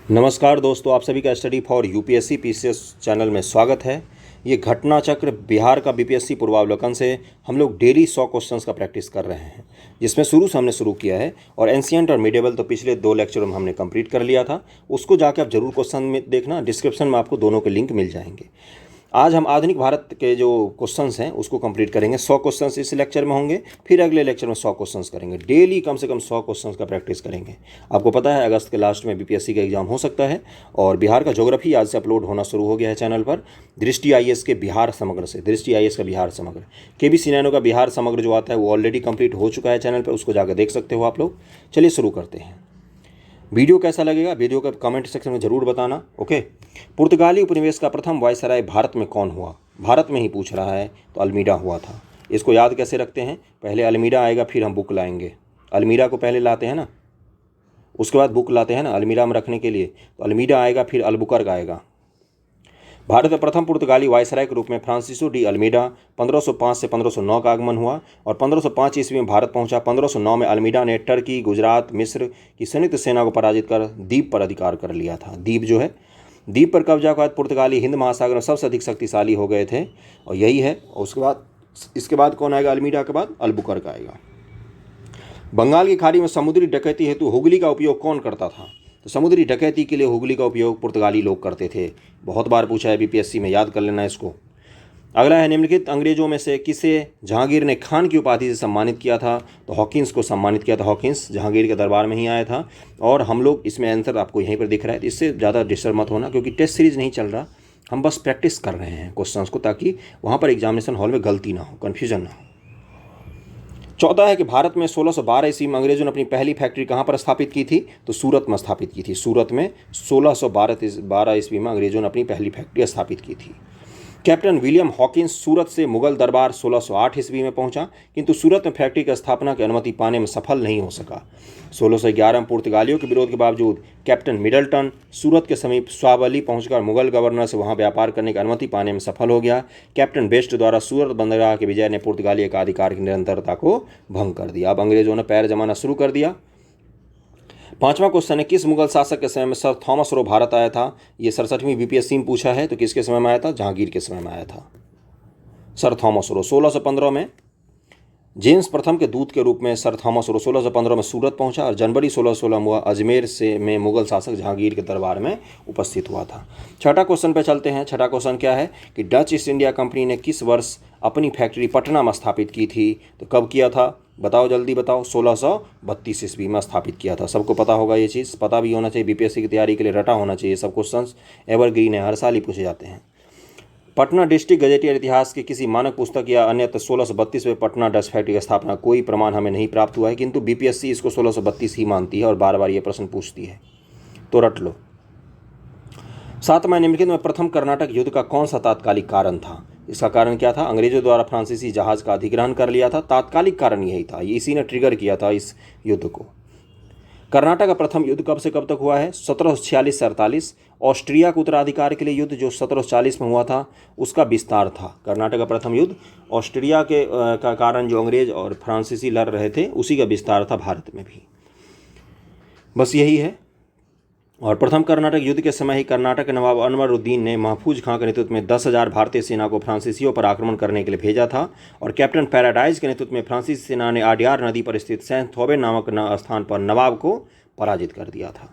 नमस्कार दोस्तों, आप सभी का study for UPSC PCS channel में स्वागत है। ये घटना चक्र बिहार का बीपीएससी पूर्वावलोकन से हम लोग डेली 100 क्वेश्चंस का प्रैक्टिस कर रहे हैं, जिसमें शुरू से हमने शुरू किया है। और एंशिएंट और मिडेवल तो पिछले 2 लेक्चरों में हमने कंप्लीट कर लिया था। उसको जाके आप जरूर क्वेश्चन में देखना, डिस्क्रिप्शन में आपको दोनों के लिंक मिल जाएंगे। आज हम आधुनिक भारत के जो क्वेश्चंस हैं उसको कंप्लीट करेंगे। 100 क्वेश्चंस इस लेक्चर में होंगे, फिर अगले लेक्चर में 100 क्वेश्चंस करेंगे। डेली कम से कम 100 क्वेश्चंस का प्रैक्टिस करेंगे। आपको पता है अगस्त के लास्ट में बीपीएससी का एग्जाम हो सकता है, और बिहार का ज्योग्राफी आज से अपलोड होना शुरू हो गया है चैनल पर। दृष्टि आईएएस के बिहार समग्र से, दृष्टि आईएएस का बिहार समग्र, केबीसी नैनो का बिहार समग्र जो आता है वो ऑलरेडी कंप्लीट हो चुका है चैनल पर, उसको जाकर देख सकते हो आप लोग। चलिए शुरू करते हैं। वीडियो कैसा लगेगा वीडियो का कमेंट सेक्शन में ज़रूर बताना। ओके। पुर्तगाली उपनिवेश का प्रथम वायसराय भारत में कौन हुआ? भारत में ही पूछ रहा है, तो अल्मीडा हुआ था। इसको याद कैसे रखते हैं? पहले अल्मीडा आएगा, फिर हम बुक लाएंगे। अल्मीडा को पहले लाते हैं ना, उसके बाद बुक लाते हैं ना अल्मीडा में रखने के लिए। तो अल्मीडा आएगा, फिर अलबुकर्क आएगा। भारत में प्रथम पुर्तगाली वायसराय के रूप में फ्रांसिसो डी अल्मीडा 1505 से 1509 का आगमन हुआ और 1505 ईस्वी में भारत पहुंचा। 1509 में अल्मीडा ने टर्की, गुजरात, मिस्र की संयुक्त सेना को पराजित कर द्वीप पर अधिकार कर लिया था। द्वीप जो है, द्वीप पर कब्जा के बाद पुर्तगाली हिंद महासागर में सबसे अधिक शक्तिशाली हो गए थे, और यही है। और उसके बाद इसके बाद कौन आएगा? अल्मीडा के बाद अलबुकर्क आएगा। बंगाल की खाड़ी में समुद्री डकैती हेतु हुगली का उपयोग कौन करता था? तो समुद्री डकैती के लिए हुगली का उपयोग पुर्तगाली लोग करते थे। बहुत बार पूछा है बीपीएससी में, याद कर लेना इसको। अगला है, निम्नलिखित अंग्रेजों में से किसे जहांगीर ने खान की उपाधि से सम्मानित किया था? तो हॉकिंस को सम्मानित किया था। हॉकिंस जहांगीर के दरबार में ही आया था। और हम लोग इसमें आंसर आपको यहीं पर दिख रहा है, इससे ज़्यादा डिस्टर्ब मत होना, क्योंकि टेस्ट सीरीज नहीं चल रहा, हम बस प्रैक्टिस कर रहे हैं क्वेश्चंस को, ताकि वहाँ पर एग्जामिनेशन हॉल में गलती ना हो, कन्फ्यूजन ना हो। चौथा है कि भारत में 1612 ईस्वी में अंग्रेजों ने अपनी पहली फैक्ट्री कहाँ पर स्थापित की थी? तो सूरत में स्थापित की थी। सूरत में 1612 ईस्वी में अंग्रेजों ने अपनी पहली फैक्ट्री स्थापित की थी। कैप्टन विलियम हॉकिंस सूरत से मुगल दरबार 1608 ईस्वी में पहुंचा, किंतु सूरत में फैक्ट्री की स्थापना की अनुमति पाने में सफल नहीं हो सका। 1611 में पुर्तगालियों के विरोध के बावजूद कैप्टन मिडल्टन सूरत के समीप स्वावली पहुंचकर मुगल गवर्नर से वहां व्यापार करने की अनुमति पाने में सफल हो गया। कैप्टन बेस्ट द्वारा सूरत बंदरगाह के विजय ने पुर्तगाली एकाधिकार की निरंतरता को भंग कर दिया। अब अंग्रेजों ने पैर जमाना शुरू कर दिया। पांचवा क्वेश्चन है, किस मुगल शासक के समय में सर थॉमस रो भारत आया था? ये 67वीं बीपीएससी में पूछा है। तो किसके समय में आया था? जहांगीर के समय में आया था सर थॉमस रो। 1615 में जेम्स प्रथम के दूत के रूप में सर थॉमस रो 1615 में सूरत पहुंचा, और जनवरी 1616 में अजमेर से में मुगल शासक जहांगीर के दरबार में उपस्थित हुआ था। छठा क्वेश्चन पे चलते हैं। छठा क्वेश्चन क्या है कि डच ईस्ट इंडिया कंपनी ने किस वर्ष अपनी फैक्ट्री पटना में स्थापित की थी? तो कब किया था? बताओ, जल्दी बताओ। 1632 ईस्वी में स्थापित किया था। सबको पता होगा, ये चीज़ पता भी होना चाहिए, बीपीएससी की तैयारी के लिए रटा होना चाहिए। सब क्वेश्चंस एवरग्रीन है, हर साल ही पूछे जाते हैं। पटना डिस्ट्रिक्ट गजेटियर इतिहास के किसी मानक पुस्तक या अन्यत्र 1632 में पटना डच फैक्ट्री की स्थापना कोई प्रमाण हमें नहीं प्राप्त हुआ है, किंतु बीपीएससी इसको 1632 ही मानती है और बार बार ये प्रश्न पूछती है, तो रट लो। सातवां, निम्नलिखित में प्रथम कर्नाटक युद्ध का कौन सा तात्कालिक कारण था? इसका कारण क्या था? अंग्रेजों द्वारा फ्रांसीसी जहाज का अधिग्रहण कर लिया था। तात्कालिक कारण यही था, इसी ने ट्रिगर किया था इस युद्ध को। कर्नाटक का प्रथम युद्ध कब से कब तक हुआ है? 1746 से 48। ऑस्ट्रिया के उत्तराधिकार के लिए युद्ध जो 1740 में हुआ था, उसका विस्तार था। कर्नाटक का प्रथम युद्ध ऑस्ट्रिया के का कारण जो अंग्रेज और फ्रांसीसी लड़ रहे थे, उसी का विस्तार था भारत में भी। बस यही है। और प्रथम कर्नाटक युद्ध के समय ही कर्नाटक के नवाब अनवरुद्दीन ने महफूज खां के नेतृत्व में 10,000 भारतीय सेना को फ्रांसीसियों पर आक्रमण करने के लिए भेजा था, और कैप्टन पैराडाइज के नेतृत्व में फ्रांसीसी सेना ने आड्यार नदी पर स्थित सेंट थोबे नामक स्थान पर नवाब को पराजित कर दिया था।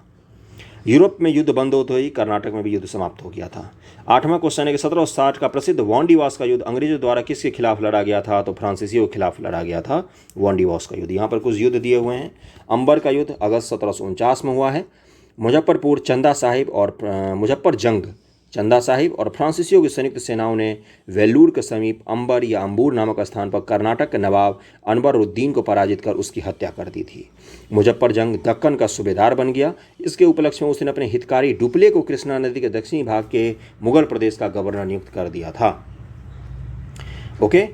यूरोप में युद्ध बंद होते ही कर्नाटक में भी युद्ध समाप्त हो गया था। आठवां क्वेश्चन है कि 1760 का प्रसिद्ध वांडीवास का युद्ध अंग्रेजों द्वारा किसके खिलाफ लड़ा गया था? तो फ्रांसीसियों के खिलाफ लड़ा गया था वांडीवास का युद्ध। यहाँ पर कुछ युद्ध दिए हुए हैं। अंबर का युद्ध अगस्त 1749 में हुआ है। मुजफ्फरपुर चंदा साहिब और मुजफ्फर जंग चंदा साहिब और फ्रांसीसियों की संयुक्त सेनाओं ने वेल्लूर के समीप अंबर या अंबूर नामक स्थान पर कर्नाटक के नवाब अनवरुद्दीन को पराजित कर उसकी हत्या कर दी थी। मुजफ्फर जंग दक्कन का सूबेदार बन गया। इसके उपलक्ष्य में उसने अपने हितकारी डुप्ले को कृष्णा नदी के दक्षिणी भाग के मुगल प्रदेश का गवर्नर नियुक्त कर दिया था। ओके।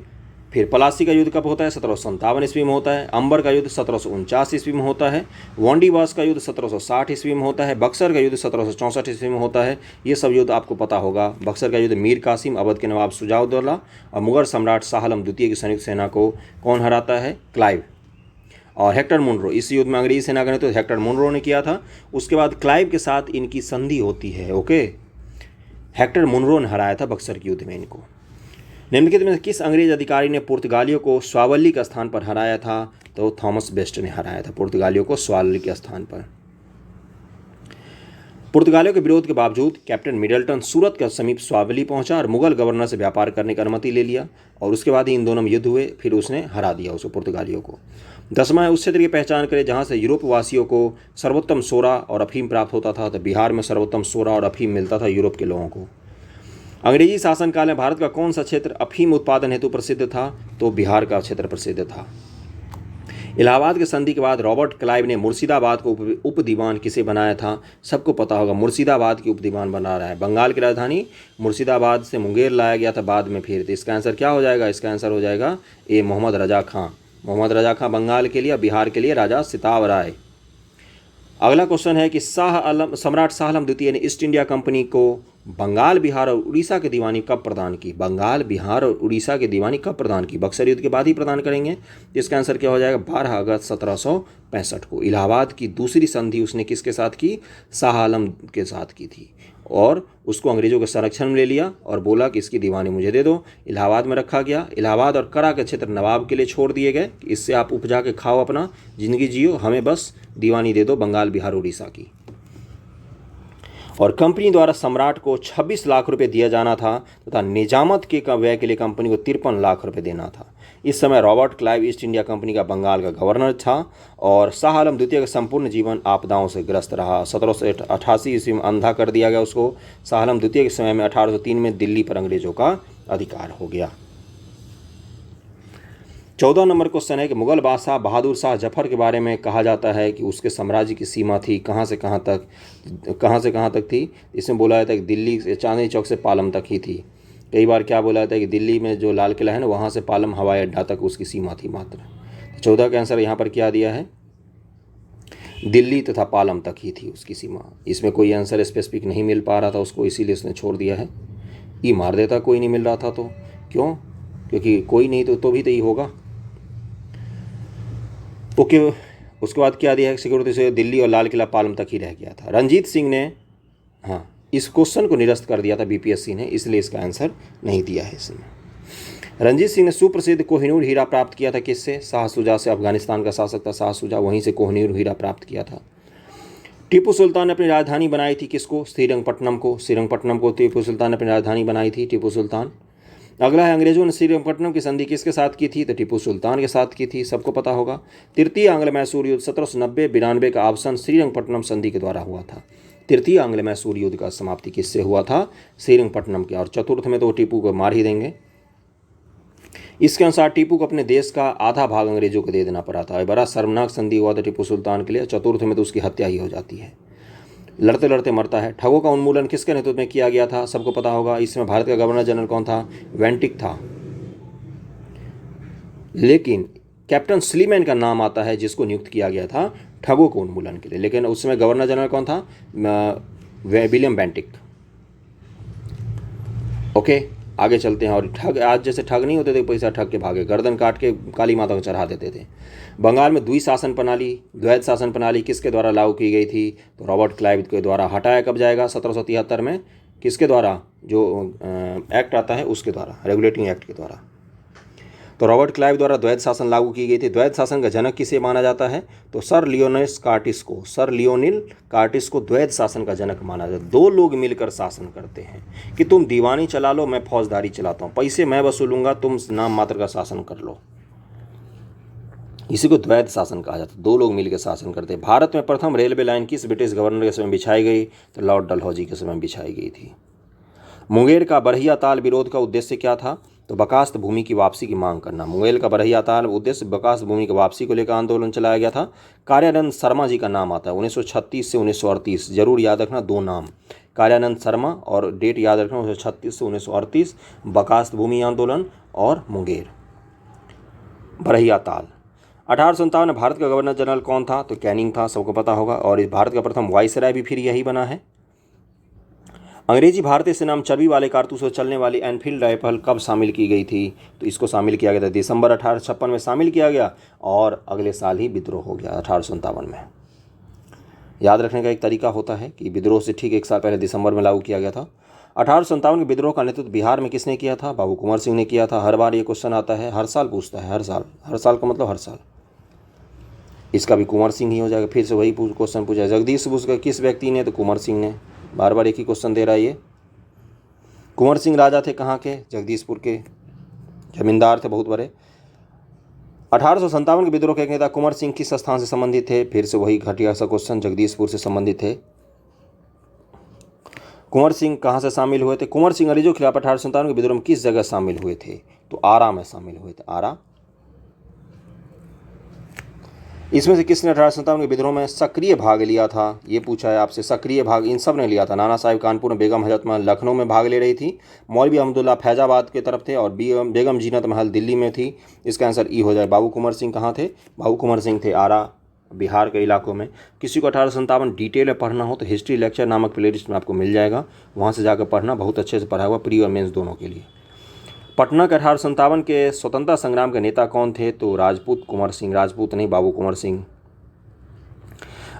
फिर पलासी का युद्ध कब होता है? 1757 ईस्वी में होता है। अंबर का युद्ध 1749 ईस्वी में होता है। वांडीवास का युद्ध 1760 ईस्वी में होता है। बक्सर का युद्ध 1764 ईस्वी में होता है। ये सब युद्ध आपको पता होगा। बक्सर का युद्ध मीर कासिम, अवध के नवाब शुजाउद्दौला और मुगल सम्राट शाह आलम द्वितीय की संयुक्त सेना को कौन हराता है? क्लाइव। और हेक्टर मुनरो, इस युद्ध में अंग्रेजी सेना का नेतृत्व हेक्टर मुनरो ने किया था। उसके बाद क्लाइव के साथ इनकी संधि होती है। ओके, हेक्टर मुनरो ने हराया था बक्सर के युद्ध में इनको। निम्नलिखित में किस अंग्रेज अधिकारी ने पुर्तगालियों को स्वावली के स्थान पर हराया था? तो थॉमस बेस्ट ने हराया था पुर्तगालियों को स्वावली के स्थान पर। पुर्तगालियों के विरोध के बावजूद कैप्टन मिडल्टन सूरत के समीप स्वावली पहुंचा और मुगल गवर्नर से व्यापार करने की अनुमति ले लिया, और उसके बाद ही इन दोनों में युद्ध हुए। फिर उसने हरा दिया उसको, पुर्तगालियों को। 10वां है, उस क्षेत्र की पहचान करें जहां से यूरोप वासियों को सर्वोत्तम सोरा और अफीम प्राप्त होता था। तो बिहार में सर्वोत्तम सोरा और अफीम मिलता था यूरोप के लोगों को। अंग्रेजी शासनकाल में भारत का कौन सा क्षेत्र अफीम उत्पादन हेतु प्रसिद्ध था? तो बिहार का क्षेत्र प्रसिद्ध था। इलाहाबाद के संधि के बाद रॉबर्ट क्लाइव ने मुर्शिदाबाद को उप दीवान किसे बनाया था? सबको पता होगा, मुर्शिदाबाद की उप दीवान बना रहा है। बंगाल की राजधानी मुर्शिदाबाद से मुंगेर लाया गया था बाद में फिर। तो इसका आंसर क्या हो जाएगा? इसका आंसर हो जाएगा ए, मोहम्मद रजा खां। मोहम्मद रजा खां बंगाल के लिए, बिहार के लिए राजा सिताब राय। अगला क्वेश्चन है कि सम्राट शाह आलम द्वितीय ने ईस्ट इंडिया कंपनी को बंगाल, बिहार और उड़ीसा की दीवानी कब प्रदान की? बंगाल, बिहार और उड़ीसा की दीवानी कब प्रदान की? बक्सर युद्ध के बाद ही प्रदान करेंगे। इसका आंसर क्या हो जाएगा? 12 अगस्त 1765 को। इलाहाबाद की दूसरी संधि उसने किसके साथ की? शाह आलम के साथ की थी, और उसको अंग्रेजों के संरक्षण में ले लिया और बोला कि इसकी दीवानी मुझे दे दो। इलाहाबाद में रखा गया। इलाहाबाद और करा के क्षेत्र नवाब के लिए छोड़ दिए गए, इससे आप उपजा के खाओ, अपना जिंदगी जियो, हमें बस दीवानी दे दो बंगाल, बिहार, उड़ीसा की। और कंपनी द्वारा सम्राट को 26 लाख रुपए दिया जाना था तथा निजामत के व्यय के लिए कंपनी को 53 लाख रुपए देना था। इस समय Robert Clive east India company का बंगाल का गवर्नर था, और शाह आलम द्वितीय का संपूर्ण जीवन आपदाओं से ग्रस्त रहा। 1788 ईस्वी में अंधा कर दिया गया उसको। शाह आलम द्वितीय के समय में 1803 में दिल्ली पर अंग्रेजों का अधिकार हो गया। 14 नंबर क्वेश्चन है कि मुगल बादशाह बहादुर शाह जफर के बारे में कहा जाता है कि उसके साम्राज्य की सीमा थी कहाँ से कहाँ तक थी? इसमें बोला जाता है कि दिल्ली से चांदनी चौक से पालम तक ही थी। कई बार क्या बोला जाता है कि दिल्ली में जो लाल किला है ना, वहाँ से पालम हवाई अड्डा तक उसकी सीमा थी मात्र। 14 का आंसर यहाँ पर क्या दिया है? दिल्ली तथा पालम तक ही थी उसकी सीमा। इसमें कोई आंसर स्पेसिफिक नहीं मिल पा रहा था उसको, इसीलिए उसने छोड़ दिया है। ई मार देता कोई नहीं मिल रहा था तो। क्यों? क्योंकि कोई नहीं तो भी तो ही होगा। ओके, उसके बाद क्या दिया है? सिक्योरिटी से दिल्ली और लाल किला पालम तक ही रह गया था। रंजीत सिंह ने इस क्वेश्चन को निरस्त कर दिया था बीपीएससी ने, इसलिए इसका आंसर नहीं दिया है इसमें। रंजीत सिंह ने सुप्रसिद्ध कोहिनूर हीरा प्राप्त किया था किससे? शाह शुजा से। अफगानिस्तान का शासक था शाह शुजा, वहीं से कोहिनूर हीरा प्राप्त किया था। टीपू सुल्तान ने अपनी राजधानी बनाई थी किसको? श्रीरंगपट्टनम को। श्रीरंगपट्टनम को टीपू सुल्तान ने अपनी राजधानी बनाई थी, टीपू सुल्तान। अगला है, अंग्रेजों ने श्रीरंगपट्टनम की संधि किसके साथ की थी? तो टीपू सुल्तान के साथ की थी, सबको पता होगा। तृतीय आंग्ल मैसूर युद्ध 1790-92 का अवसान श्रीरंगपट्टनम संधि के द्वारा हुआ था। तृतीय आंग्ल मैसूर युद्ध का समाप्ति किससे हुआ था? श्रीरंगपट्टनम के। और चतुर्थ में तो टीपू को मार ही देंगे। इसके अनुसार टीपू को अपने देश का आधा भाग अंग्रेजों को दे देना पड़ा था। बड़ा शर्मनाक संधि हुआ था टीपू सुल्तान के लिए। चतुर्थ में तो उसकी हत्या ही हो जाती है, लड़ते लड़ते मरता है। ठगों का उन्मूलन किसके नेतृत्व में किया गया था? सबको पता होगा। इसमें भारत का गवर्नर जनरल कौन था? वेंटिक था। लेकिन कैप्टन स्लीमैन का नाम आता है जिसको नियुक्त किया गया था ठगों को उन्मूलन के लिए, लेकिन उस समय गवर्नर जनरल कौन था? William Bentinck. ओके, आगे चलते हैं। और ठग, आज जैसे ठग नहीं होते थे पैसा ठग के भागे, गर्दन काट के काली माता को चढ़ा देते थे। बंगाल में द्वैध शासन प्रणाली किसके द्वारा लागू की गई थी? तो रॉबर्ट क्लाइव के द्वारा। हटाया कब जाएगा? 1773 में। किसके द्वारा? जो एक्ट आता है उसके द्वारा, रेगुलेटिंग एक्ट के द्वारा। तो रॉबर्ट क्लाइव द्वारा द्वैध शासन लागू की गई थी। द्वैध शासन का जनक किसे माना जाता है? तो सर लियोनिल कार्टिस को द्वैध शासन का जनक माना जाता है। दो लोग मिलकर शासन करते हैं कि तुम दीवानी चला लो, मैं फौजदारी चलाता हूँ, पैसे मैं वसूलूंगा, तुम नाम मात्र का शासन कर लो। इसी को द्वैध शासन कहा जाता है, दो लोग मिलकर शासन करते हैं। भारत में प्रथम रेलवे लाइन किस ब्रिटिश गवर्नर के समय बिछाई गई? तो लॉर्ड डलहौजी के समय बिछाई गई थी। मुंगेर का बरहिया ताल विरोध का उद्देश्य क्या था? तो बकास्त भूमि की वापसी की मांग करना। मुंगेर का बरहिया ताल उद्देश्य बकास्त भूमि की वापसी को लेकर आंदोलन चलाया गया था। कार्यानंद शर्मा जी का नाम आता है 1936 से 1938, जरूर याद रखना दो नाम, कार्यानंद शर्मा, और डेट याद रखना 1936 से 1938, बकास्त भूमि आंदोलन और मुंगेर बरहिया ताल। 1857 में भारत का गवर्नर जनरल कौन था? तो कैनिंग था, सबको पता होगा। और इस भारत का प्रथम वाइसराय भी फिर यही बना है। अंग्रेजी भारतीय सेना में चर्बी वाले कारतूस से चलने वाली एनफील्ड राइफल कब शामिल की गई थी? तो इसको शामिल किया गया था दिसंबर 1856 में शामिल किया गया और अगले साल ही विद्रोह हो गया 1857 में। याद रखने का एक तरीका होता है कि विद्रोह से ठीक एक साल पहले दिसंबर में लागू किया गया था। 1857 के विद्रोह का नेतृत्व बिहार में किसने किया था? बाबू कुंवर सिंह ने किया था। हर बार ये क्वेश्चन आता है, हर साल पूछता है, हर साल का मतलब हर साल। इसका भी कुंवर सिंह ही हो जाएगा। फिर से वही क्वेश्चन पूछा, जगदीश बोस का किस व्यक्ति ने? तो कुंवर सिंह ने। बार बार एक ही क्वेश्चन दे रहा है ये। कुंवर सिंह राजा थे कहाँ के? जगदीशपुर के, जमींदार थे बहुत बड़े। 1857 के विद्रोह के नेता कुंवर सिंह किस स्थान से संबंधित थे? फिर से वही घटिया सा क्वेश्चन, जगदीशपुर से संबंधित थे। कुंवर सिंह कहाँ से शामिल हुए थे? कुंवर सिंह अंग्रेजों के खिलाफ 1857 के विद्रोह में किस जगह शामिल हुए थे? तो आरा में शामिल हुए थे, आरा। इसमें से किसने 1857 के विद्रोह में सक्रिय भाग लिया था? ये पूछा है आपसे। सक्रिय भाग इन सब ने लिया था। नाना साहिब कानपुर में, बेगम हजरत महल लखनऊ में भाग ले रही थी, मौलवी अहमदुल्ला फैजाबाद के तरफ थे और बेगम जीनत महल दिल्ली में थी। इसका आंसर ई हो जाए। बाबू कुंवर सिंह कहाँ थे? बाबू कुंवर सिंह थे आरा, बिहार के इलाकों में। किसी को 1857 डिटेल में पढ़ना हो तो हिस्ट्री लेक्चर नामक प्लेलिस्ट में आपको मिल जाएगा, वहाँ से जाकर पढ़ना, बहुत अच्छे से पढ़ा हुआ, प्री और मेंस दोनों के लिए। पटना के 1857 के स्वतंत्रता संग्राम के नेता कौन थे? तो राजपूत कुंवर सिंह, राजपूत नहीं, बाबू कुंवर सिंह।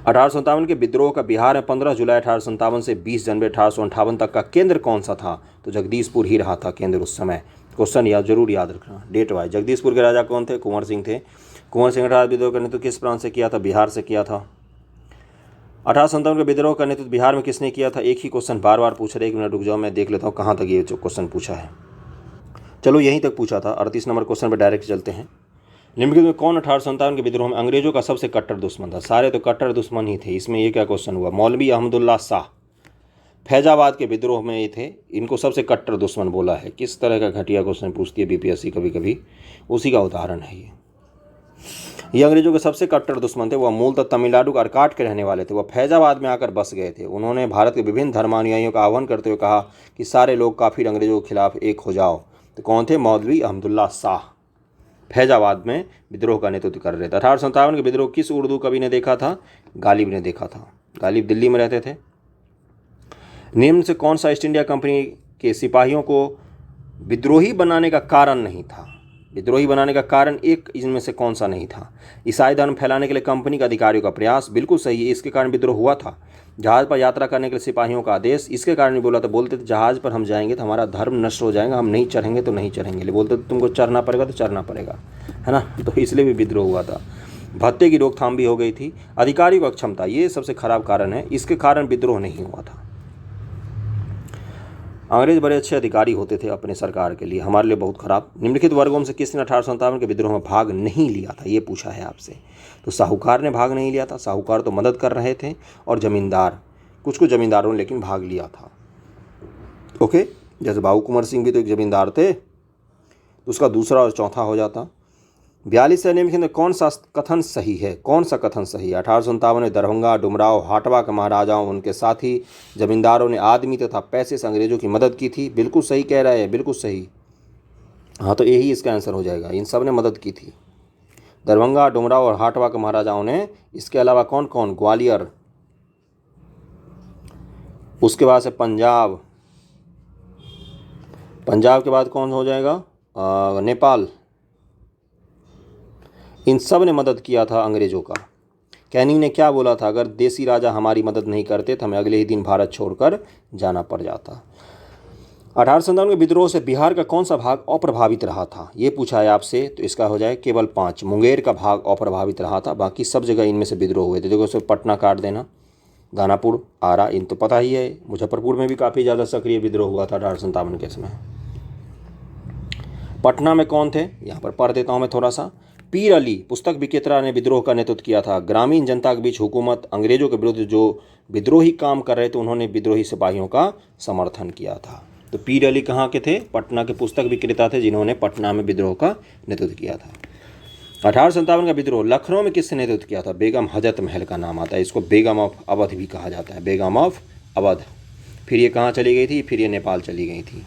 1857 के विद्रोह का बिहार में 15 जुलाई 1857 से 20 जनवरी 1858 तक का केंद्र कौन सा था? तो जगदीशपुर ही रहा था केंद्र उस समय। क्वेश्चन जरूर याद रखना डेट वाइज। जगदीशपुर के राजा कौन थे? कुंवर सिंह थे। कुंवर सिंह का विद्रोह का नेतृत्व किस प्रांत से किया था? बिहार से किया था। 1857 के विद्रोह का नेतृत्व बिहार में किसने किया था? एक ही क्वेश्चन बार बार पूछ रहे, 1 मिनट रुक जाओ, मैं देख लेता हूँ कहाँ तक ये जो क्वेश्चन पूछा है। चलो यहीं तक पूछा था। 38 नंबर क्वेश्चन पर डायरेक्ट चलते हैं। निम्नलिखित में कौन 1857 के विद्रोह में अंग्रेजों का सबसे कट्टर दुश्मन था? सारे तो कट्टर दुश्मन ही थे। इसमें ये क्या क्वेश्चन हुआ? मौलवी अहमदुल्ला शाह फैजाबाद के विद्रोह में ये थे, इनको सबसे कट्टर दुश्मन बोला है। किस तरह का घटिया क्वेश्चन पूछती है बीपीएससी कभी कभी, उसी का उदाहरण है ये अंग्रेजों के सबसे कट्टर दुश्मन थे। वह मूलतः तमिलनाडु का अर्काट के रहने वाले थे। वह फैजाबाद में आकर बस गए थे। उन्होंने भारत के विभिन्न धर्मानुयायियों का आह्वान करते हुए कहा कि सारे लोग काफिर अंग्रेजों के खिलाफ एक हो जाओ। तो कौन थे? मौलवी अहमदुल्ला शाह फैजाबाद में विद्रोह का नेतृत्व कर रहे थे। 1857 के विद्रोह किस उर्दू कवि ने देखा था? गालिब ने देखा था। गालिब दिल्ली में रहते थे। निम्न से कौन सा ईस्ट इंडिया कंपनी के सिपाहियों को विद्रोही बनाने का कारण नहीं था? विद्रोही बनाने का कारण एक इनमें से कौन सा नहीं था? ईसाई धर्म फैलाने के लिए कंपनी के अधिकारियों का प्रयास, बिल्कुल सही है, इसके कारण विद्रोह हुआ था। जहाज पर यात्रा करने के लिए सिपाहियों का आदेश, इसके कारण भी बोला था। बोलते थे जहाज पर हम जाएंगे तो हमारा धर्म नष्ट हो जाएगा, हम नहीं चढ़ेंगे तो नहीं चढ़ेंगे। बोलते थे तुमको चढ़ना पड़ेगा तो चढ़ना पड़ेगा, है ना, तो इसलिए भी विद्रोह हुआ था। भत्ते की रोकथाम भी हो गई थी। अधिकारियों की अक्षमता, ये सबसे खराब कारण है, इसके कारण विद्रोह नहीं हुआ था। अंग्रेज बड़े अच्छे अधिकारी होते थे अपने सरकार के लिए, हमारे लिए बहुत खराब। निम्नलिखित वर्गों में से किसने 1857 के विद्रोह में भाग नहीं लिया था? ये पूछा है आपसे। तो साहूकार ने भाग नहीं लिया था। साहूकार तो मदद कर रहे थे, और जमींदार, कुछ जमींदारों ने लेकिन भाग लिया था। ओके, जैसे बाबू कुंवर सिंह भी तो एक जमींदार थे, तो उसका दूसरा और चौथा हो जाता। 42 से निम्नलिखित में कौन सा कथन सही है? कौन सा कथन सही है? 1857 में दरभंगा, डुमराव, हाटवा के महाराजाओं, उनके साथी जमींदारों ने आदमी तथा पैसे से अंग्रेजों की मदद की थी। बिल्कुल सही कह रहा है, बिल्कुल सही। हाँ, तो यही इसका आंसर हो जाएगा। इन सब ने मदद की थी, दरभंगा, डुमराव और हाटवा के महाराजाओं ने। इसके अलावा कौन कौन? ग्वालियर, उसके बाद से पंजाब, पंजाब के बाद कौन हो जाएगा? नेपाल। इन सब ने मदद किया था अंग्रेजों का। कैनिंग ने क्या बोला था? अगर देसी राजा हमारी मदद नहीं करते तो हमें अगले ही दिन भारत छोड़कर जाना पड़ जाता। 1857 के विद्रोह से बिहार का कौन सा भाग अप्रभावित रहा था? ये पूछा है आपसे, तो इसका हो जाए केवल 5। मुंगेर का भाग अप्रभावित रहा था, बाकी सब जगह इनमें से विद्रोह हुए थे। देखो, उसमें पटना काट देना, दानापुर, आरा, इन तो पता ही है। मुजफ्फरपुर में भी काफ़ी ज़्यादा सक्रिय विद्रोह हुआ था 1857 के समय। पटना में कौन थे? यहाँ पर पढ़ देता हूँ मैं थोड़ा सा। पीर अली पुस्तक विक्रेता ने विद्रोह का नेतृत्व किया था। ग्रामीण जनता के बीच हुकूमत, अंग्रेजों के विरुद्ध जो विद्रोही काम कर रहे थे, उन्होंने विद्रोही सिपाहियों का समर्थन किया था। तो पीर अली कहाँ के थे? पटना के पुस्तक विक्रेता थे, जिन्होंने पटना में विद्रोह का नेतृत्व किया था। 1857 का विद्रोह लखनऊ में किसने नेतृत्व किया था? बेगम हजरत महल का नाम आता है। इसको बेगम ऑफ अवध भी कहा जाता है, बेगम ऑफ अवध। फिर ये कहाँ चली गई थी? फिर ये नेपाल चली गई थी।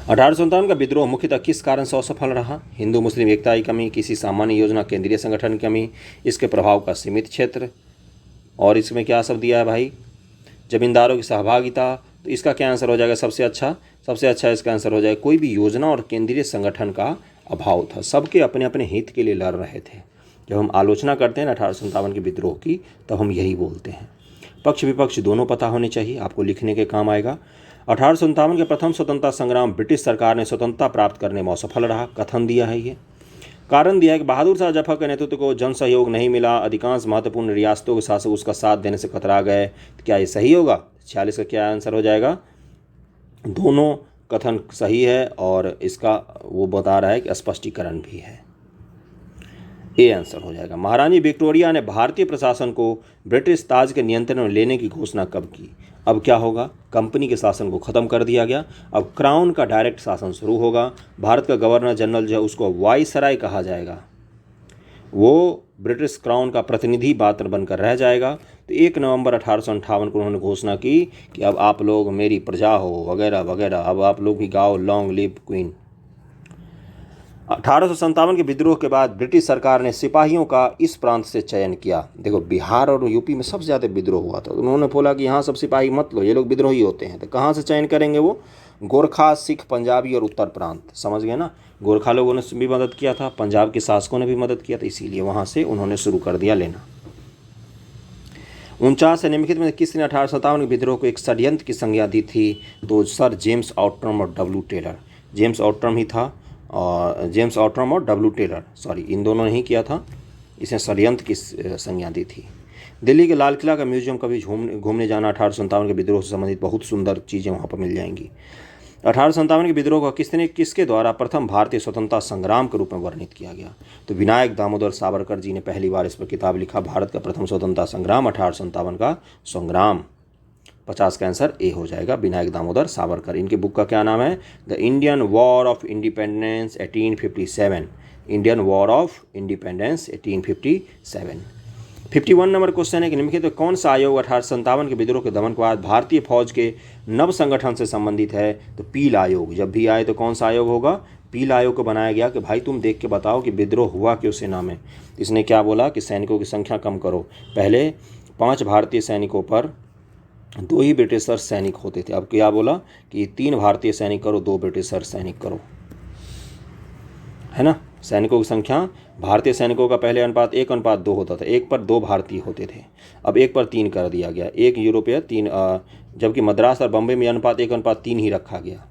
1857 का विद्रोह मुख्यतः किस कारण से असफल रहा? हिंदू मुस्लिम एकता की कमी, किसी सामान्य योजना, केंद्रीय संगठन की कमी, इसके प्रभाव का सीमित क्षेत्र, और इसमें क्या सब दिया है भाई? जमींदारों की सहभागिता, तो इसका क्या आंसर हो जाएगा सबसे अच्छा इसका आंसर हो जाएगा कोई भी योजना और केंद्रीय संगठन का अभाव था। सबके अपने अपने हित के लिए लड़ रहे थे। जब हम आलोचना करते हैं ना 1857 के विद्रोह की, तब हम यही बोलते हैं। पक्ष विपक्ष दोनों पता होने चाहिए, आपको लिखने के काम आएगा। 1857 के प्रथम स्वतंत्रता संग्राम ब्रिटिश सरकार ने स्वतंत्रता प्राप्त करने में असफल रहा। कथन दिया है ये, कारण दिया है कि बहादुर शाह जफर के नेतृत्व को जन सहयोग नहीं मिला, अधिकांश महत्वपूर्ण रियासतों के शासक उसका साथ देने से कतरा गए। तो क्या ये सही होगा? 46 का क्या आंसर हो जाएगा? दोनों कथन सही है और इसका वो बता रहा है कि स्पष्टीकरण भी है। ए आंसर हो जाएगा। महारानी विक्टोरिया ने भारतीय प्रशासन को ब्रिटिश ताज के नियंत्रण में लेने की घोषणा कब की? अब क्या होगा? कंपनी के शासन को ख़त्म कर दिया गया, अब क्राउन का डायरेक्ट शासन शुरू होगा। भारत का गवर्नर जनरल जो है उसको वाइसराय कहा जाएगा, वो ब्रिटिश क्राउन का प्रतिनिधि मात्र बनकर रह जाएगा। तो 1 नवंबर 1858 को उन्होंने घोषणा की कि अब आप लोग मेरी प्रजा हो वगैरह वगैरह, अब आप लोग भी गाओ लॉन्ग लिव क्वीन। 1857 के विद्रोह के बाद ब्रिटिश सरकार ने सिपाहियों का इस प्रांत से चयन किया। देखो बिहार और यूपी में सबसे ज़्यादा विद्रोह हुआ था, उन्होंने बोला कि यहाँ सब सिपाही मत लो, ये लोग विद्रोही होते हैं। तो कहाँ से चयन करेंगे वो? गोरखा, सिख, पंजाबी और उत्तर प्रांत, समझ गए ना। गोरखा लोगों ने भी मदद किया था, पंजाब के शासकों ने भी मदद किया था, इसीलिए वहाँ से उन्होंने शुरू कर दिया लेना। 49 से निम्नलिखित में किसने 1857 के विद्रोह को एक षड्यंत्र की संज्ञा दी थी? तो सर जेम्स आउट्रम और डब्ल्यू टेलर। जेम्स आउट्रम ही था, और जेम्स आउट्रम और डब्ल्यू टेलर, सॉरी, इन दोनों ने ही किया था। इसने षड्यंत्र की संज्ञा दी थी। दिल्ली के लाल किला का म्यूजियम कभी घूमने जाना, 1857 के विद्रोह से संबंधित बहुत सुंदर चीज़ें वहाँ पर मिल जाएंगी। 1857 के विद्रोह का किसके द्वारा प्रथम भारतीय स्वतंत्रता संग्राम के रूप में वर्णित किया गया? तो विनायक दामोदर सावरकर जी ने पहली बार इस पर किताब लिखा, भारत का प्रथम स्वतंत्रता संग्राम 1857 का संग्राम। 50 का आंसर ए हो जाएगा, विनायक दामोदर सावरकर। इनके बुक का क्या नाम है? The Indian war of independence 1857। Indian war of independence 1857। 51 number question है कि निम्नलिखित में कौन सा आयोग 1857 के विद्रोह के दमन के बाद भारतीय फौज के नव संगठन से संबंधित है? तो पील आयोग। जब भी आए तो कौन सा आयोग होगा? पील आयोग को बनाया गया कि भाई तुम देख के बताओ कि विद्रोह हुआ क्यों सेना में। इसने क्या बोला कि सैनिकों की संख्या कम करो। पहले 5 भारतीय सैनिकों पर 2 ही ब्रिटिशर सैनिक होते थे, अब क्या बोला कि 3 भारतीय सैनिक करो, 2 ब्रिटिशर सैनिक करो, है ना। सैनिकों की संख्या, भारतीय सैनिकों का पहले अनुपात 1:2 होता था, 1 पर 2 भारतीय होते थे, अब 1 पर 3 कर दिया गया, 1 यूरोपीय 3, जबकि मद्रास और बम्बई में अनुपात 1:3 ही रखा गया।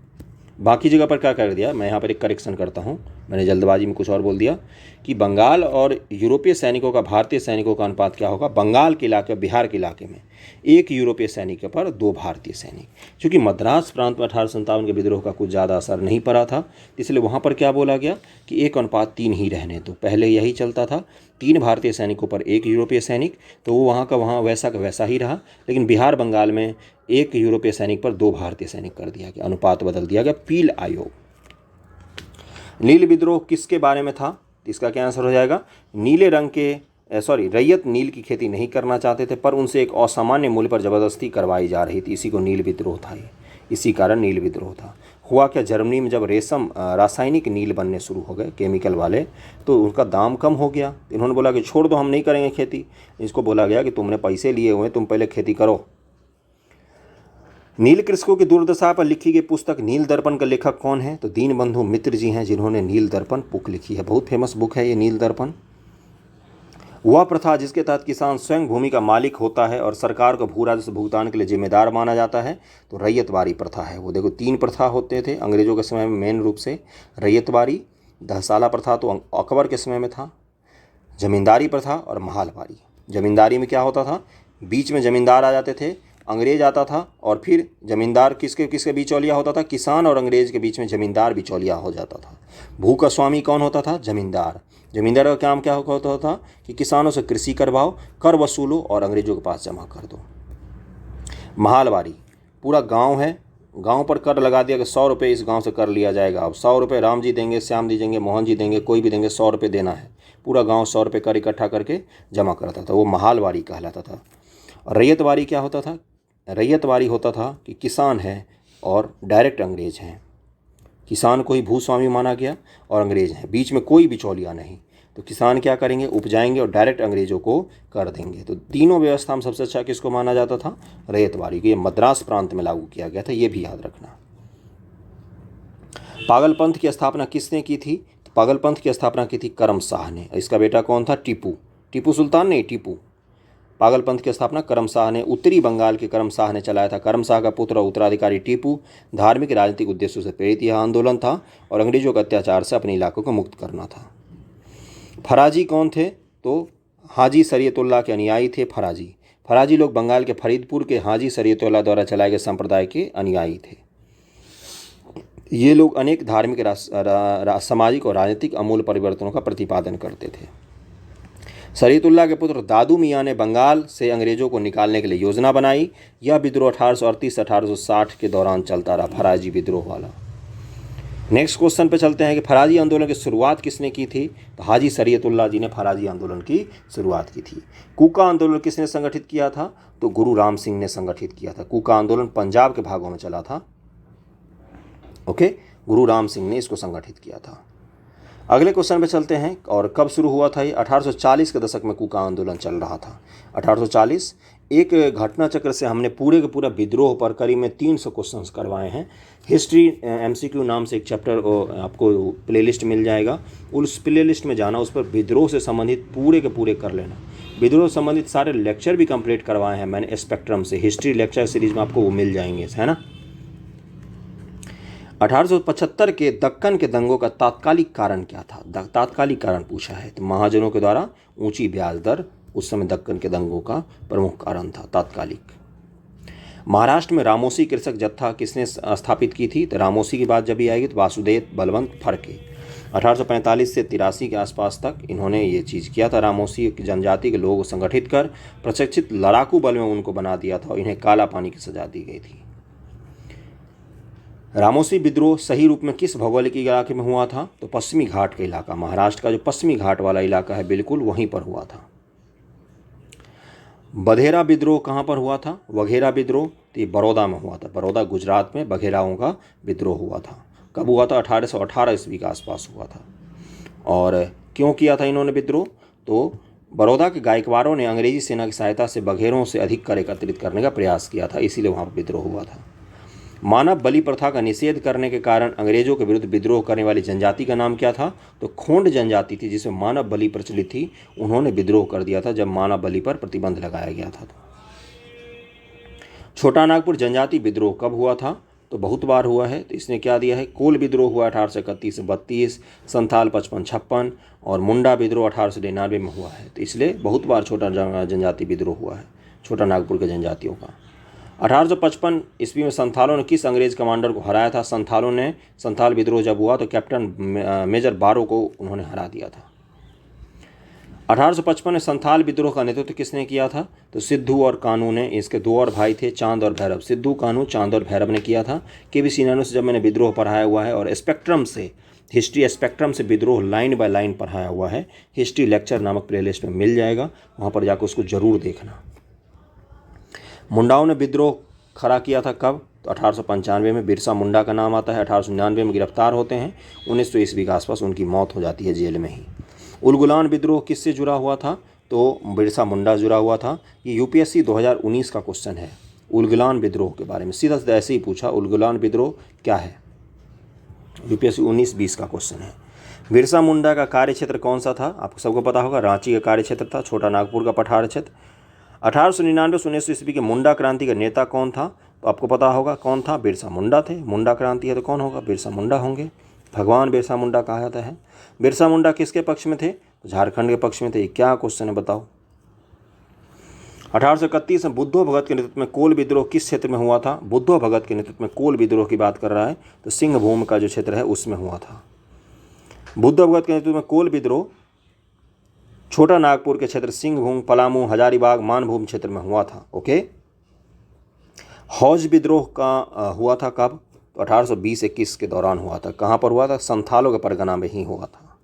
बाकी जगह पर क्या कर दिया, मैं यहाँ पर एक करेक्शन करता हूँ, मैंने जल्दबाजी में कुछ और बोल दिया कि बंगाल और यूरोपीय सैनिकों का भारतीय सैनिकों का अनुपात क्या होगा? बंगाल के इलाके, बिहार के इलाके में 1 यूरोपीय सैनिक पर 2 भारतीय सैनिक। क्योंकि मद्रास प्रांत में 1857 के विद्रोह का कुछ ज़्यादा असर नहीं पड़ा था, इसलिए वहाँ पर क्या बोला गया कि 1:3 ही रहने दो। पहले यही चलता था, 3 भारतीय सैनिकों पर 1 यूरोपीय सैनिक, तो वो वहाँ का वहाँ वैसा का वैसा ही रहा। लेकिन बिहार बंगाल में 1 यूरोपीय सैनिक पर 2 भारतीय सैनिक कर दिया गया, अनुपात बदल दिया गया। पील आयोग। नील विद्रोह किसके बारे में था? इसका क्या आंसर हो जाएगा? नीले रंग के रैयत नील की खेती नहीं करना चाहते थे, पर उनसे एक असामान्य मूल्य पर जबरदस्ती करवाई जा रही थी, इसी को नील विद्रोह था। ये इसी कारण नील विद्रोह था। हुआ क्या, जर्मनी में जब रेशम रासायनिक नील बनने शुरू हो गए, केमिकल वाले, तो उनका दाम कम हो गया। इन्होंने बोला कि छोड़ दो, हम नहीं करेंगे खेती। इसको बोला गया कि तुमने पैसे लिए हुए, तुम पहले खेती करो। नील कृषकों की दुर्दशा पर लिखी गई पुस्तक नील दर्पण का लेखक कौन है? तो दीनबंधु मित्र जी हैं, जिन्होंने नील दर्पण बुक लिखी है। बहुत फेमस बुक है ये नील दर्पण। वह प्रथा जिसके तहत किसान स्वयं भूमि का मालिक होता है और सरकार को भू राजस्व भुगतान के लिए जिम्मेदार माना जाता है, तो रैयतवारी प्रथा है। वो देखो 3 प्रथा होते थे अंग्रेजों के समय में, मेन रूप से रैयतवारी, दहसाला प्रथा तो अकबर के समय में था, जमींदारी प्रथा और महालवारी। जमींदारी में क्या होता था, बीच में जमींदार आ जाते थे, अंग्रेज आता था, और फिर जमींदार किसके बिचौलिया होता था? किसान और अंग्रेज के बीच में जमींदार बिचौलिया हो जाता था। भू का स्वामी कौन होता था? जमींदार। जमींदार का काम क्या होता था कि किसानों से कृषि करवाओ, कर वसूलो और अंग्रेजों के पास जमा कर दो। महालवारी, पूरा गांव है, गांव पर कर लगा दिया कि 100 रुपये इस गांव से कर लिया जाएगा। अब 100 रुपये राम जी देंगे, श्याम जी देंगे, मोहन जी देंगे, कोई भी देंगे, 100 रुपये देना है। पूरा गांव 100 रुपये कर इकट्ठा करके जमा करता था, वो महालवारी कहलाता था। और रैयतवारी क्या होता था? रैयतवारी होता था कि किसान है और डायरेक्ट अंग्रेज हैं, किसान को ही भूस्वामी माना गया और अंग्रेज हैं, बीच में कोई बिचौलिया नहीं। तो किसान क्या करेंगे, उपजाएंगे और डायरेक्ट अंग्रेजों को कर देंगे। तो तीनों व्यवस्था में सबसे अच्छा किसको माना जाता था, रैयतवाड़ी को। ये मद्रास प्रांत में लागू किया गया था, ये भी याद रखना। पागलपंथ की स्थापना किसने की थी, तो पागलपंथ की स्थापना की थी करम शाह ने। इसका बेटा कौन था, टीपू, टीपू सुल्तान नहीं, टीपू। पागलपंथ की स्थापना करम शाह ने, उत्तरी बंगाल के करम शाह ने चलाया था। करम शाह का पुत्र और उत्तराधिकारी टीपू धार्मिक राजनीतिक उद्देश्यों से प्रेरित यह आंदोलन था और अंग्रेजों के अत्याचार से अपने इलाकों को मुक्त करना था। फराजी कौन थे, तो हाजी शरीयतुल्लाह के अनुयायी थे फराजी। फराजी लोग बंगाल के फरीदपुर के हाजी शरीयतुल्लाह द्वारा चलाए गए संप्रदाय के अनुयायी थे। ये लोग अनेक धार्मिक, सामाजिक और राजनीतिक आमूल परिवर्तनों का प्रतिपादन करते थे। शरीयतुल्लाह के पुत्र दादू मियाँ ने बंगाल से अंग्रेजों को निकालने के लिए योजना बनाई। यह विद्रोह 1838 से 1860 के दौरान चलता रहा, फराजी विद्रोह वाला। नेक्स्ट क्वेश्चन पे चलते हैं कि फराजी आंदोलन की शुरुआत किसने की थी, तो हाजी शरीयतुल्लाह जी ने फराजी आंदोलन की शुरुआत की थी। कूका आंदोलन किसने संगठित किया था, तो गुरु राम सिंह ने संगठित किया था। कूका आंदोलन पंजाब के भागों में चला था। ओके, गुरु राम सिंह ने इसको संगठित किया था। अगले क्वेश्चन पे चलते हैं, और कब शुरू हुआ था ये, 1840 के दशक में कूका आंदोलन चल रहा था। 1840 एक घटना चक्र से हमने पूरे के पूरा विद्रोह पर करीब में 300 क्वेश्चंस करवाए हैं। हिस्ट्री MCQ नाम से एक चैप्टर आपको प्लेलिस्ट मिल जाएगा, उस प्लेलिस्ट में जाना, उस पर विद्रोह से संबंधित पूरे के पूरे कर लेना। विद्रोह से संबंधित सारे लेक्चर भी कंप्लीट करवाए हैं मैंने स्पेक्ट्रम से, हिस्ट्री लेक्चर सीरीज में आपको वो मिल जाएंगे, है ना। 1875 के दक्कन के दंगों का तात्कालिक कारण क्या था, तात्कालिक कारण पूछा है, तो महाजनों के द्वारा ऊंची ब्याज दर उस समय दक्कन के दंगों का प्रमुख कारण था, तात्कालिक। महाराष्ट्र में रामोसी कृषक जत्था किसने स्थापित की थी, तो रामोसी की बात जब भी आएगी तो वासुदेव बलवंत फड़के। 1845 से 83 के आसपास तक इन्होंने ये चीज़ किया था। रामोसी की जनजाति के लोगों को संगठित कर प्रशिक्षित लड़ाकू बल में उनको बना दिया था और इन्हें काला पानी की सजा दी गई थी। रामोसी विद्रोह सही रूप में किस भौगोलिक इलाके में हुआ था, तो पश्चिमी घाट का इलाका, महाराष्ट्र का जो पश्चिमी घाट वाला इलाका है बिल्कुल वहीं पर हुआ था। बघेरा विद्रोह कहाँ पर हुआ था, वघेरा विद्रोह, तो ये बड़ौदा में हुआ था। बड़ौदा गुजरात में बघेराओं का विद्रोह हुआ था। कब हुआ था, 1818 ईस्वी के आसपास हुआ था। और क्यों किया था इन्होंने विद्रोह, तो बड़ौदा के गायकवारों ने अंग्रेजी सेना की सहायता से बघेरों से अधिक कर एकत्रित करने का प्रयास किया था, इसीलिए वहाँ पर विद्रोह हुआ था। मानव बलि प्रथा का निषेध करने के कारण अंग्रेजों के विरुद्ध विद्रोह करने वाली जनजाति का नाम क्या था, तो खोंड जनजाति थी जिसमें मानव बलि प्रचलित थी। उन्होंने विद्रोह कर दिया था जब मानव बलि पर प्रतिबंध लगाया गया था। छोटा नागपुर जनजाति विद्रोह कब हुआ था, तो बहुत बार हुआ है, तो इसने क्या दिया है, कोल विद्रोह हुआ 1831 से 32, संथाल 55-56 और मुंडा विद्रोह 1899 में हुआ है। तो इसलिए बहुत बार छोटा जनजाति विद्रोह हुआ है छोटा नागपुर के जनजातियों का। 1855 ईस्वी में संथालों ने किस अंग्रेज कमांडर को हराया था, संथालों ने, संथाल विद्रोह जब हुआ तो कैप्टन मेजर बारो को उन्होंने हरा दिया था। 1855 में संथाल विद्रोह का नेतृत्व किसने किया था, तो सिद्धू और कानू ने। इसके दो और भाई थे, चांद और भैरव। सिद्धू, कानू, चांद और भैरव ने किया था। KV सिन्हा से जब मैंने विद्रोह पढ़ाया हुआ है और स्पेक्ट्रम से, हिस्ट्री स्पेक्ट्रम से विद्रोह लाइन बाय लाइन पढ़ाया हुआ है, हिस्ट्री लेक्चर नामक प्लेलिस्ट में मिल जाएगा, वहाँ पर जाकर उसको जरूर देखना। मुंडाओं ने विद्रोह खड़ा किया था कब, तो 1895 में बिरसा मुंडा का नाम आता है। 1899 में गिरफ्तार होते हैं, 1900 ईस्वी के आसपास उनकी मौत हो जाती है जेल में ही। उलगुलान विद्रोह किससे जुड़ा हुआ था, तो बिरसा मुंडा जुड़ा हुआ था। ये UPSC 2019 का क्वेश्चन है, उलगुलान विद्रोह के बारे में सीधा सीधा ऐसे ही पूछा, उलगुलान विद्रोह क्या है, UPSC 19-20 का क्वेश्चन है। बिरसा मुंडा का कार्य क्षेत्र कौन सा था, आपको सबको पता होगा, रांची का कार्य क्षेत्र था, छोटा नागपुर का पठार क्षेत्र। 1899 से 1900 ईस्वी के मुंडा क्रांति का नेता कौन था, तो आपको पता होगा कौन था, बिरसा मुंडा थे। मुंडा क्रांति है तो कौन होगा, बिरसा मुंडा होंगे, भगवान बिरसा मुंडा कहा जाता है। बिरसा मुंडा किसके पक्ष में थे, तो झारखंड के पक्ष में थे। क्या क्वेश्चन है बताओ। 1831 में बुद्धो भगत के नेतृत्व में कोल विद्रोह किस क्षेत्र में हुआ था, बुद्धो भगत के नेतृत्व में कोल विद्रोह की बात कर रहा है, तो सिंहभूम का जो क्षेत्र है उसमें हुआ था। बुद्धो भगत के नेतृत्व में कोल विद्रोह छोटा नागपुर के क्षेत्र सिंहभूम, पलामू, हजारीबाग, मानभूम क्षेत्र में हुआ था। ओके। हौज विद्रोह का हुआ था कब, तो 1820-21 के दौरान हुआ था। कहाँ पर हुआ था, संथालों के परगना में ही हुआ था।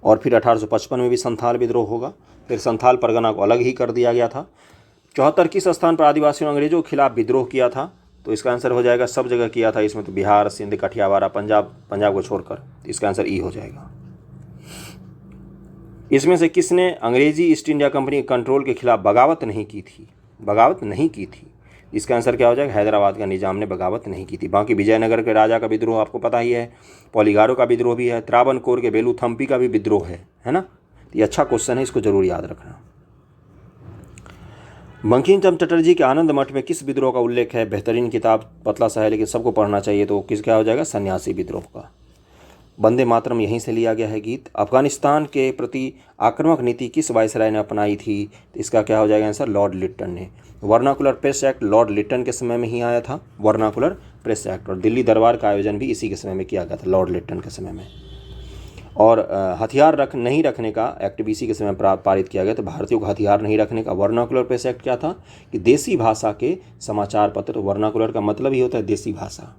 और फिर 1855 में भी संथाल विद्रोह होगा, फिर संथाल परगना को अलग ही कर दिया गया था। 74 किस स्थान पर आदिवासियों ने अंग्रेजों के खिलाफ विद्रोह किया था, तो इसका आंसर हो जाएगा, सब जगह किया था इसमें, तो बिहार, सिंध, कठियावाड़, पंजाब को छोड़कर, इसका आंसर ई हो जाएगा। इसमें से किसने अंग्रेजी ईस्ट इंडिया कंपनी के कंट्रोल के खिलाफ बगावत नहीं की थी? बगावत नहीं की थी। इसका आंसर क्या हो जाएगा? हैदराबाद का निजाम ने बगावत नहीं की थी। बाकी विजयनगर के राजा का विद्रोह आपको पता ही है, पोलिगारो का विद्रोह भी है, त्रावणकोर के बेलूथम्पी का भी विद्रोह है ना। तो ये अच्छा क्वेश्चन है, इसको जरूर याद रखना। बंकिम चंद्र चटर्जी के आनंद मठ में किस विद्रोह का उल्लेख है? बेहतरीन किताब, पतला सा है लेकिन सबको पढ़ना चाहिए। तो किस क्या हो जाएगा? सन्यासी विद्रोह का। वंदे मातरम यहीं से लिया गया है गीत। अफगानिस्तान के प्रति आक्रामक नीति किस वायसराय ने अपनाई थी? तो इसका क्या हो जाएगा आंसर? लॉर्ड लिटन ने। Vernacular Press Act Lord Lytton के समय में ही आया था, वर्नाकुलर प्रेस एक्ट। और दिल्ली दरबार का आयोजन भी इसी के समय में किया गया था, लॉर्ड लिटन के समय में। और हथियार नहीं रखने का एक्ट भी इसी के समय पारित किया गया। तो भारतीयों को हथियार नहीं रखने का वर्नाकुलर प्रेस एक्ट क्या था? कि देसी भाषा के समाचार पत्र, वर्नाकुलर का मतलब ही होता है देसी भाषा।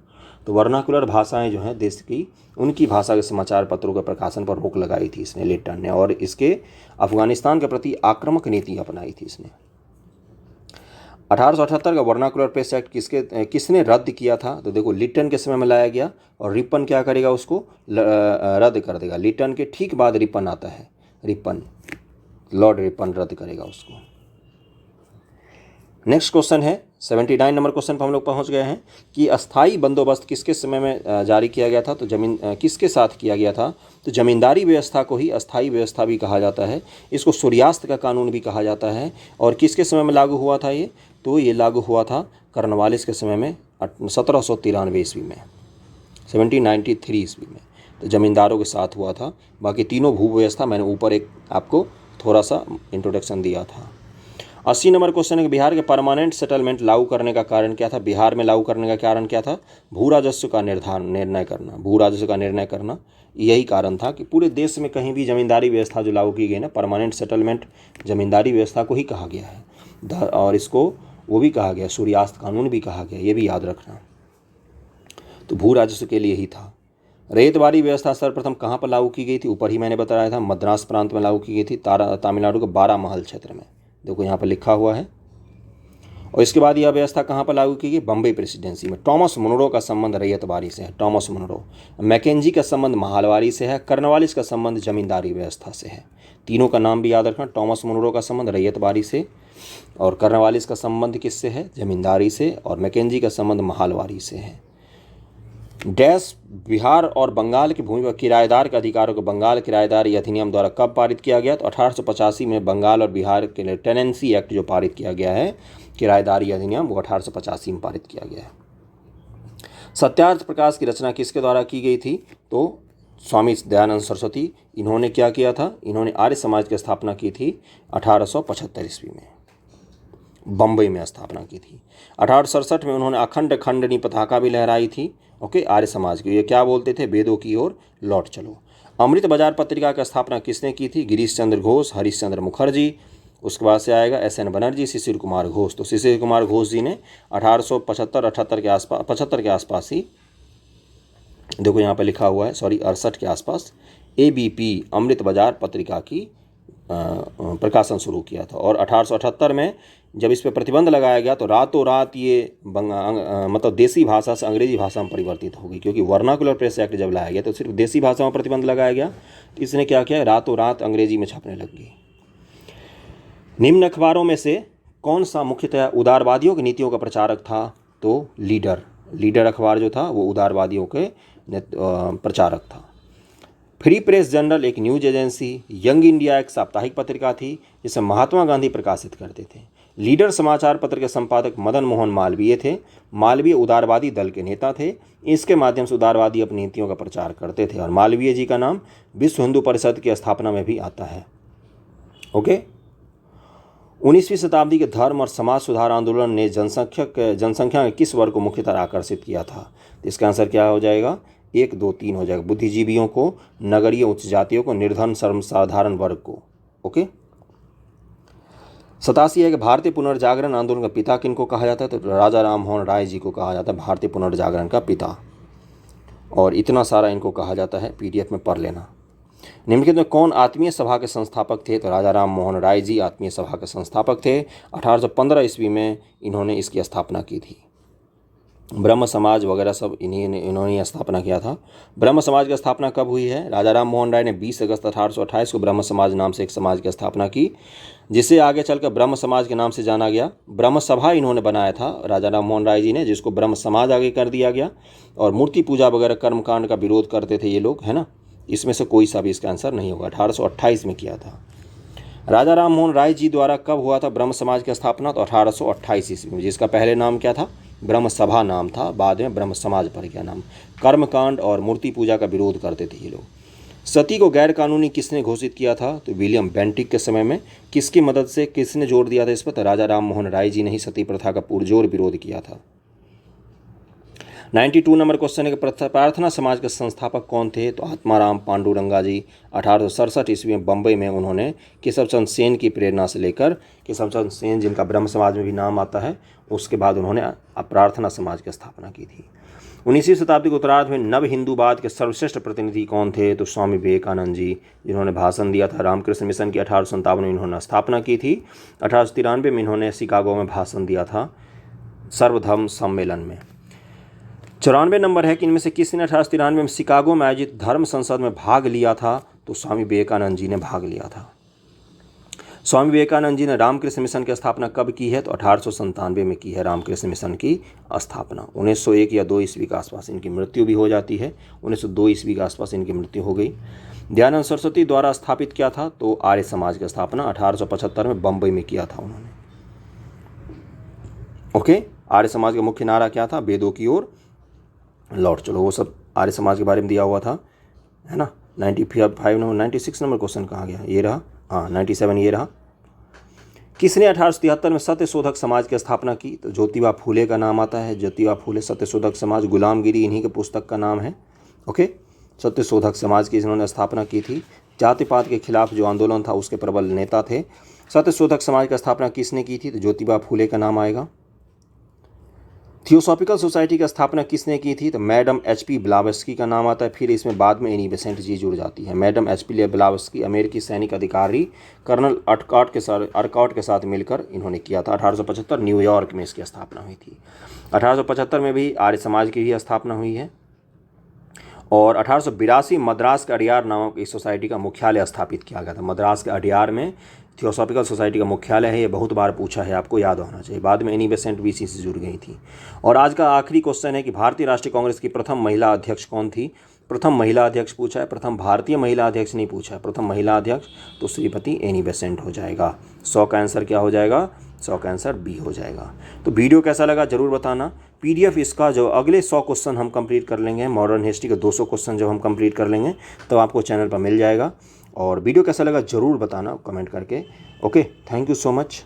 तो वर्नाकुलर भाषाएं जो हैं देश की, उनकी भाषा के समाचार पत्रों के प्रकाशन पर रोक लगाई थी इसने, लिटन ने। और इसके अफगानिस्तान के प्रति आक्रामक नीति अपनाई थी इसने। 1878 का वर्नाकुलर प्रेस एक्ट किसने रद्द किया था? तो देखो लिटन के समय में लाया गया, और रिपन क्या करेगा? उसको रद्द कर देगा। लिटन के ठीक बाद रिपन आता है, रिपन, लॉर्ड रिपन रद्द करेगा उसको। नेक्स्ट क्वेश्चन है 79 नंबर क्वेश्चन पर हम लोग पहुंच गए हैं कि अस्थाई बंदोबस्त किसके समय में जारी किया गया था? तो किसके साथ किया गया था? तो जमींदारी व्यवस्था को ही अस्थाई व्यवस्था भी कहा जाता है, इसको सूर्यास्त का कानून भी कहा जाता है। और किसके समय में लागू हुआ था ये? तो ये लागू हुआ था कर्नवालिस के समय में 1793 ईस्वी में, 1793 ईस्वी में। तो जमींदारों के साथ हुआ था। बाकी तीनों भू व्यवस्था मैंने ऊपर एक आपको थोड़ा सा इंट्रोडक्शन दिया था। 80 नंबर क्वेश्चन है कि बिहार के परमानेंट सेटलमेंट लागू करने का कारण क्या था? बिहार में लागू करने का कारण क्या था? भू राजस्व का निर्णय करना, भू राजस्व का निर्णय करना। यही कारण था कि पूरे देश में कहीं भी जमींदारी व्यवस्था जो लागू की गई ना, परमानेंट सेटलमेंट जमींदारी व्यवस्था को ही कहा गया है। और इसको वो भी कहा गया, सूर्यास्त कानून भी कहा गया, ये भी याद रखना। तो भू राजस्व के लिए ही था। रेतवारी व्यवस्था सर्वप्रथम कहाँ पर लागू की गई थी? ऊपर ही मैंने बताया था, मद्रास प्रांत में लागू की गई थी, तमिलनाडु के बारामहल क्षेत्र में। देखो यहाँ पर लिखा हुआ है। और इसके बाद यह व्यवस्था कहाँ पर लागू की गई? बम्बई प्रेसिडेंसी में। टॉमस मुनरो का संबंध रैयतवारी से है, टॉमस मुनरो। मैकेंजी का संबंध महालवारी से है। कर्नवालिस का संबंध जमींदारी व्यवस्था से है। तीनों का नाम भी याद रखना। टॉमस मुनरो का संबंध रैयतवारी से, और कर्नवालिस का संबंध किससे है? जमींदारी से। और मैकेंजी का संबंध महालवारी से है। डैश बिहार और बंगाल की भूमि पर किराएदार के अधिकारों को बंगाल किराएदारी अधिनियम द्वारा कब पारित किया गया? तो 1885 में बंगाल और बिहार के लिए टेनेंसी एक्ट जो पारित किया गया है, किराएदारी अधिनियम, वो 1885 में पारित किया गया है। सत्यार्थ प्रकाश की रचना किसके द्वारा की गई थी? तो स्वामी दयानंद सरस्वती। इन्होंने क्या किया था? इन्होंने आर्य समाज की स्थापना की थी 1875 ईस्वी में, बम्बई में स्थापना की थी। 1867 में उन्होंने अखंड खंडनी पताका भी लहराई थी, ओके, आर्य समाज की। ये क्या बोलते थे? वेदों की ओर लौट चलो। अमृत बाजार पत्रिका की स्थापना किसने की थी? गिरीश चंद्र घोष, हरीश चंद्र मुखर्जी। उसके बाद से आएगा SN बनर्जी, शिशिर कुमार घोष। तो शिशिर कुमार घोष जी ने 1875-78 के आसपास, 75 के आसपास ही, देखो यहाँ पे लिखा हुआ है, सॉरी 68 के आसपास ABP अमृत बाजार पत्रिका की प्रकाशन शुरू किया था। और 1878 में जब इस पर प्रतिबंध लगाया गया तो रातों रात ये मतलब देसी भाषा से अंग्रेजी भाषा में परिवर्तित हो गई, क्योंकि वर्नाकुलर प्रेस एक्ट जब लाया गया तो सिर्फ देसी भाषा में प्रतिबंध लगाया गया। इसने क्या किया? रातों रात अंग्रेजी में छपने लग गई। निम्न अखबारों में से कौन सा मुख्यतः उदारवादियों की नीतियों का प्रचारक था? तो लीडर अखबार जो था वो उदारवादियों के प्रचारक था। फ्री प्रेस जर्नल एक न्यूज एजेंसी, यंग इंडिया एक साप्ताहिक पत्रिका थी जिसे महात्मा गांधी प्रकाशित करते थे। लीडर समाचार पत्र के संपादक मदन मोहन मालवीय थे। मालवीय उदारवादी दल के नेता थे। इसके माध्यम से उदारवादी अपनी नीतियों का प्रचार करते थे। और मालवीय जी का नाम विश्व हिंदू परिषद की स्थापना में भी आता है, ओके। 19वीं शताब्दी के धर्म और समाज सुधार आंदोलन ने जनसंख्या के किस वर्ग को मुख्यतः आकर्षित किया था? इसका आंसर क्या हो जाएगा? 1, 2, 3 हो जाएगा। बुद्धिजीवियों को, नगरीय उच्च जातियों को, निर्धन सर्वसाधारण वर्ग को, ओके। 87 है कि भारतीय पुनर्जागरण आंदोलन का पिता किनको कहा जाता है? तो राजा राम मोहन राय जी को कहा जाता है भारतीय पुनर्जागरण का पिता। और इतना सारा इनको कहा जाता है, PDF में पढ़ लेना। निम्नलिखित में कौन आत्मीय सभा के संस्थापक थे? तो राजा राम मोहन राय जी आत्मीय सभा के संस्थापक थे। 1815 ईस्वी में इन्होंने इसकी स्थापना की थी। ब्रह्म समाज वगैरह सब इन्होंने स्थापना किया था। ब्रह्म समाज की स्थापना कब हुई है? राजा राम मोहन राय ने 20 अगस्त 1828 को ब्रह्म समाज नाम से एक समाज की स्थापना की, जिसे आगे चलकर ब्रह्म समाज के नाम से जाना गया। ब्रह्म सभा इन्होंने बनाया था राजा राम मोहन राय जी ने, जिसको ब्रह्म समाज आगे कर दिया गया। और मूर्ति पूजा वगैरह कर्मकांड का विरोध करते थे ये लोग, है ना। इसमें से कोई सा भी इसका आंसर नहीं होगा। 1828 में किया था। राजा राम मोहन राय जी द्वारा कब हुआ था ब्रह्म समाज की स्थापना? तो 1828 ईस्वी में, जिसका पहले नाम क्या था? ब्रह्म सभा नाम था, बाद में ब्रह्म समाज पड़ गया नाम। कर्मकांड और मूर्ति पूजा का विरोध करते थे ये लोग। सती को गैर कानूनी किसने घोषित किया था? तो विलियम बेंटिक के समय में। किसकी मदद से, किसने जोर दिया था इस पर? तो राजा राम मोहन राय जी ने ही सती प्रथा का पुरजोर विरोध किया था। 92 नंबर क्वेश्चन है कि प्रार्थना समाज के संस्थापक कौन थे? तो आत्माराम पांडुरंगा जी। 1867 ईस्वी में बम्बई में उन्होंने केशव चंद्र सेन की प्रेरणा से लेकर, केशव चंद्र सेन जिनका ब्रह्म समाज में भी नाम आता है, उसके बाद उन्होंने प्रार्थना समाज की स्थापना की थी। 19वीं शताब्दी के उत्तरार्ध में नव हिंदूवाद के सर्वश्रेष्ठ प्रतिनिधि कौन थे? तो स्वामी विवेकानंद जी, जिन्होंने भाषण दिया था रामकृष्ण मिशन की। 1857 में इन्होंने स्थापना की थी। 1893 में इन्होंने शिकागो में भाषण दिया था सर्वधर्म सम्मेलन में। 94 नंबर है कि इनमें से किसने 1893 में शिकागो में आयोजित धर्म संसद में भाग लिया था? तो स्वामी विवेकानंद जी ने भाग लिया था। स्वामी विवेकानंद जी ने रामकृष्ण मिशन की स्थापना कब की है? तो 1897 में की है रामकृष्ण मिशन की स्थापना। 1901 या 2 ईस्वी के आसपास इनकी मृत्यु भी हो जाती है। 1902 ईस्वी के आसपास इनकी मृत्यु हो गई। दयानंद सरस्वती द्वारा स्थापित किया था? तो आर्य समाज की स्थापना 1875 में बम्बई में किया था उन्होंने। ओके, आर्य समाज का मुख्य नारा क्या था? वेदों की ओर लौट चलो। वो सब आर्य समाज के बारे में दिया हुआ था, है ना। 95 नंबर, 96 नंबर क्वेश्चन कहाँ गया? ये रहा, हाँ 97 ये रहा। किसने 1873 में सत्यशोधक समाज की स्थापना की? तो ज्योतिबा फूले का नाम आता है। ज्योतिबा फूले, सत्यशोधक समाज, गुलामगिरी इन्हीं के पुस्तक का नाम है। ओके, सत्यशोधक समाज की इन्होंने स्थापना की थी। जाति पात के खिलाफ जो आंदोलन था उसके प्रबल नेता थे। सत्यशोधक समाज की स्थापना किसने की थी? तो ज्योतिबा फूले का नाम आएगा। थियोसॉफिकल सोसाइटी की स्थापना किसने की थी? तो मैडम HP ब्लावस्की का नाम आता है। फिर इसमें बाद में एनी बेसेंट जी जुड़ जाती है। मैडम HP ब्लावस्की अमेरिकी सैनिक अधिकारी कर्नल अर्काट के साथ मिलकर इन्होंने किया था। 1875 न्यूयॉर्क में इसकी स्थापना हुई थी। 1875 में भी आर्य समाज की भी स्थापना हुई है। और 1882 मद्रास के अडियार नामक इस सोसाइटी का मुख्यालय स्थापित किया गया था। मद्रास के अडियार में थियोसॉफिकल सोसाइटी का मुख्यालय है। ये बहुत बार पूछा है, आपको याद होना चाहिए। बाद में एनी बेसेंट भी इसी से जुड़ गई थी। और आज का आखिरी क्वेश्चन है कि भारतीय राष्ट्रीय कांग्रेस की प्रथम महिला अध्यक्ष कौन थी? प्रथम महिला अध्यक्ष पूछा है, प्रथम भारतीय महिला अध्यक्ष नहीं पूछा है। प्रथम महिला अध्यक्ष तो श्रीमती एनी बेसेंट हो जाएगा। 100 का आंसर क्या हो जाएगा? 100 का आंसर बी हो जाएगा। तो वीडियो कैसा लगा जरूर बताना। PDF इसका जो अगले 100 क्वेश्चन हम कंप्लीट कर लेंगे, मॉडर्न हिस्ट्री के 200 क्वेश्चन जो हम कंप्लीट कर लेंगे, तो आपको चैनल पर मिल जाएगा। और वीडियो कैसा लगा ज़रूर बताना कमेंट करके। Okay, thank you so much.